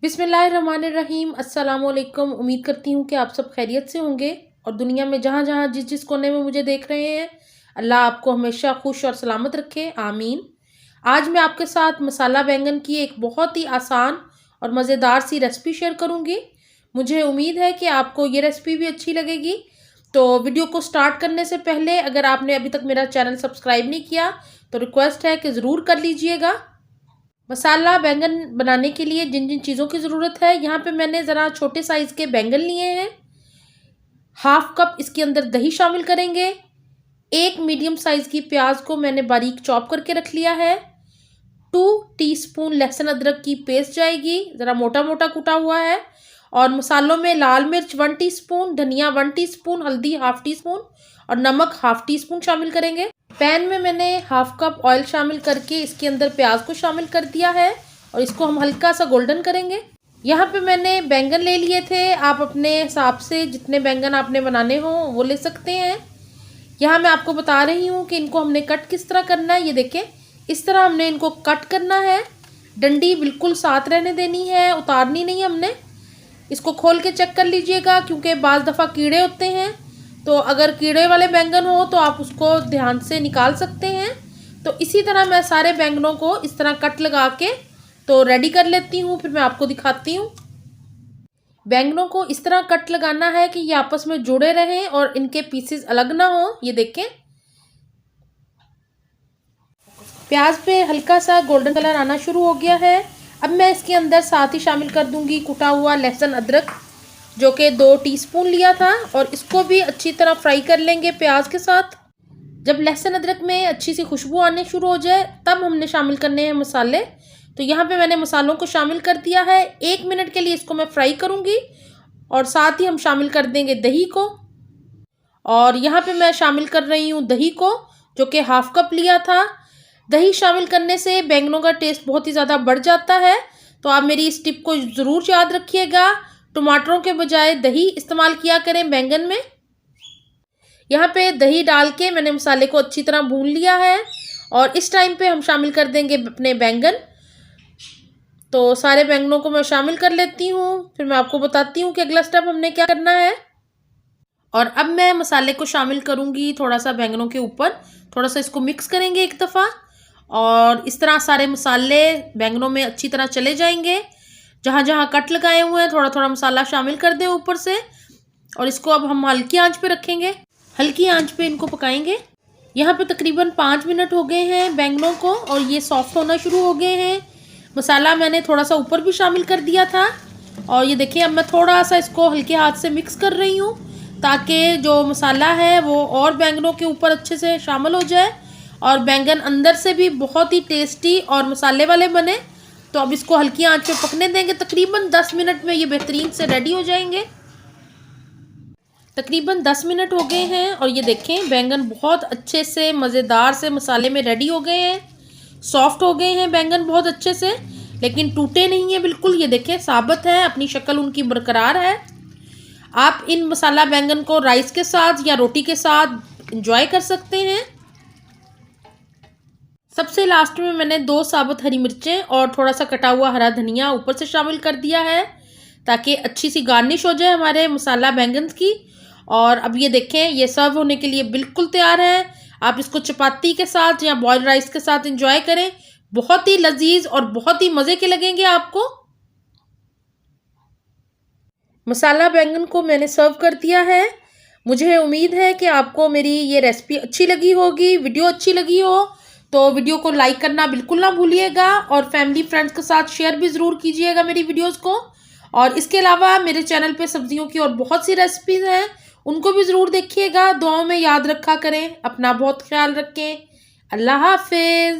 बिस्मिल्लाहिर्रहमानिर्रहीम। अस्सलामुअलैकुम। उम्मीद करती हूँ कि आप सब खैरियत से होंगे और दुनिया में जहाँ जहाँ जिस जिस कोने में मुझे देख रहे हैं, अल्लाह आपको हमेशा खुश और सलामत रखे, आमीन। आज मैं आपके साथ मसाला बैंगन की एक बहुत ही आसान और मज़ेदार सी रेसिपी शेयर करूँगी। मुझे उम्मीद है कि आपको ये रेसिपी भी अच्छी लगेगी। तो वीडियो को स्टार्ट करने से पहले अगर आपने अभी तक मेरा चैनल सब्सक्राइब नहीं किया तो रिक्वेस्ट है कि ज़रूर कर लीजिएगा। मसाला बैंगन बनाने के लिए जिन जिन चीज़ों की ज़रूरत है, यहाँ पे मैंने ज़रा छोटे साइज़ के बैंगन लिए हैं। हाफ कप इसके अंदर दही शामिल करेंगे। एक मीडियम साइज़ की प्याज को मैंने बारीक चॉप करके रख लिया है। 2 टीस्पून लहसुन अदरक की पेस्ट जाएगी, ज़रा मोटा मोटा कूटा हुआ है। और मसालों में लाल मिर्च 1 टीस्पून, धनिया 1 टीस्पून, हल्दी हाफ टी स्पून और नमक हाफ टी स्पून शामिल करेंगे। पैन में मैंने हाफ कप ऑयल शामिल करके इसके अंदर प्याज को शामिल कर दिया है और इसको हम हल्का सा गोल्डन करेंगे। यहाँ पे मैंने बैंगन ले लिए थे, आप अपने हिसाब से जितने बैंगन आपने बनाने हो वो ले सकते हैं। यहाँ मैं आपको बता रही हूँ कि इनको हमने कट किस तरह करना है। ये देखें, इस तरह हमने इनको कट करना है। डंडी बिल्कुल साथ रहने देनी है, उतारनी नहीं हमने। इसको खोल के चेक कर लीजिएगा क्योंकि बाज़ दफ़ा कीड़े होते हैं, तो अगर कीड़े वाले बैंगन हो तो आप उसको ध्यान से निकाल सकते हैं। तो इसी तरह मैं सारे बैंगनों को इस तरह कट लगा के तो रेडी कर लेती हूँ, फिर मैं आपको दिखाती हूँ। बैंगनों को इस तरह कट लगाना है कि ये आपस में जुड़े रहें और इनके पीसेस अलग ना हो। ये देखें, प्याज पे हल्का सा गोल्डन कलर आना शुरू हो गया है। अब मैं इसके अंदर साथ ही शामिल कर दूंगी कुटा हुआ लहसुन अदरक, जो कि 2 टीस्पून लिया था, और इसको भी अच्छी तरह फ्राई कर लेंगे प्याज के साथ। जब लहसुन अदरक में अच्छी सी खुशबू आने शुरू हो जाए तब हमने शामिल करने हैं मसाले। तो यहाँ पे मैंने मसालों को शामिल कर दिया है। 1 मिनट के लिए इसको मैं फ्राई करूँगी और साथ ही हम शामिल कर देंगे दही को। और यहाँ पे मैं शामिल कर रही हूँ दही को, जो कि हाफ कप लिया था। दही शामिल करने से बैंगनों का टेस्ट बहुत ही ज़्यादा बढ़ जाता है, तो आप मेरी इस टिप को ज़रूर याद रखिएगा। टमाटरों के बजाय दही इस्तेमाल किया करें बैंगन में। यहाँ पे दही डाल के मैंने मसाले को अच्छी तरह भून लिया है और इस टाइम पे हम शामिल कर देंगे अपने बैंगन। तो सारे बैंगनों को मैं शामिल कर लेती हूँ, फिर मैं आपको बताती हूँ कि अगला स्टेप हमने क्या करना है। और अब मैं मसाले को शामिल करूँगी थोड़ा सा बैंगनों के ऊपर, थोड़ा सा इसको मिक्स करेंगे एक दफ़ा और इस तरह सारे मसाले बैंगनों में अच्छी तरह चले जाएंगे। जहाँ जहाँ कट लगाए हुए हैं थोड़ा थोड़ा मसाला शामिल कर दें ऊपर से, और इसको अब हम हल्की आंच पे रखेंगे। हल्की आंच पे इनको पकाएंगे। यहाँ पे तकरीबन 5 मिनट हो गए हैं बैंगनों को और ये सॉफ्ट होना शुरू हो गए हैं। मसाला मैंने थोड़ा सा ऊपर भी शामिल कर दिया था और ये देखिए, अब मैं थोड़ा सा इसको हल्के हाथ से मिक्स कर रही हूँ ताकि जो मसाला है वो और बैंगनों के ऊपर अच्छे से शामिल हो जाए और बैंगन अंदर से भी बहुत ही टेस्टी और मसाले वाले बने। तो अब इसको हल्की आंच पे पकने देंगे। तकरीबन 10 मिनट में ये बेहतरीन से रेडी हो जाएंगे। तकरीबन 10 मिनट हो गए हैं और ये देखें, बैंगन बहुत अच्छे से मज़ेदार से मसाले में रेडी हो गए हैं। सॉफ्ट हो गए हैं बैंगन बहुत अच्छे से, लेकिन टूटे नहीं है बिल्कुल। ये देखें, साबित है, अपनी शक्ल उनकी बरकरार है। आप इन मसाला बैंगन को राइस के साथ या रोटी के साथ इंजॉय कर सकते हैं। सबसे लास्ट में मैंने 2 साबुत हरी मिर्चें और थोड़ा सा कटा हुआ हरा धनिया ऊपर से शामिल कर दिया है ताकि अच्छी सी गार्निश हो जाए हमारे मसाला बैंगन की। और अब ये देखें, ये सर्व होने के लिए बिल्कुल तैयार है। आप इसको चपाती के साथ या बॉइल्ड राइस के साथ इंजॉय करें। बहुत ही लजीज और बहुत ही मज़े के लगेंगे आपको। मसाला बैंगन को मैंने सर्व कर दिया है। मुझे उम्मीद है कि आपको मेरी ये रेसिपी अच्छी लगी होगी। वीडियो अच्छी लगी हो तो वीडियो को लाइक करना बिल्कुल ना भूलिएगा और फैमिली फ्रेंड्स के साथ शेयर भी ज़रूर कीजिएगा मेरी वीडियोस को। और इसके अलावा मेरे चैनल पे सब्जियों की और बहुत सी रेसिपीज़ हैं, उनको भी ज़रूर देखिएगा। दुआओं में याद रखा करें। अपना बहुत ख्याल रखें। अल्लाह हाफिज़।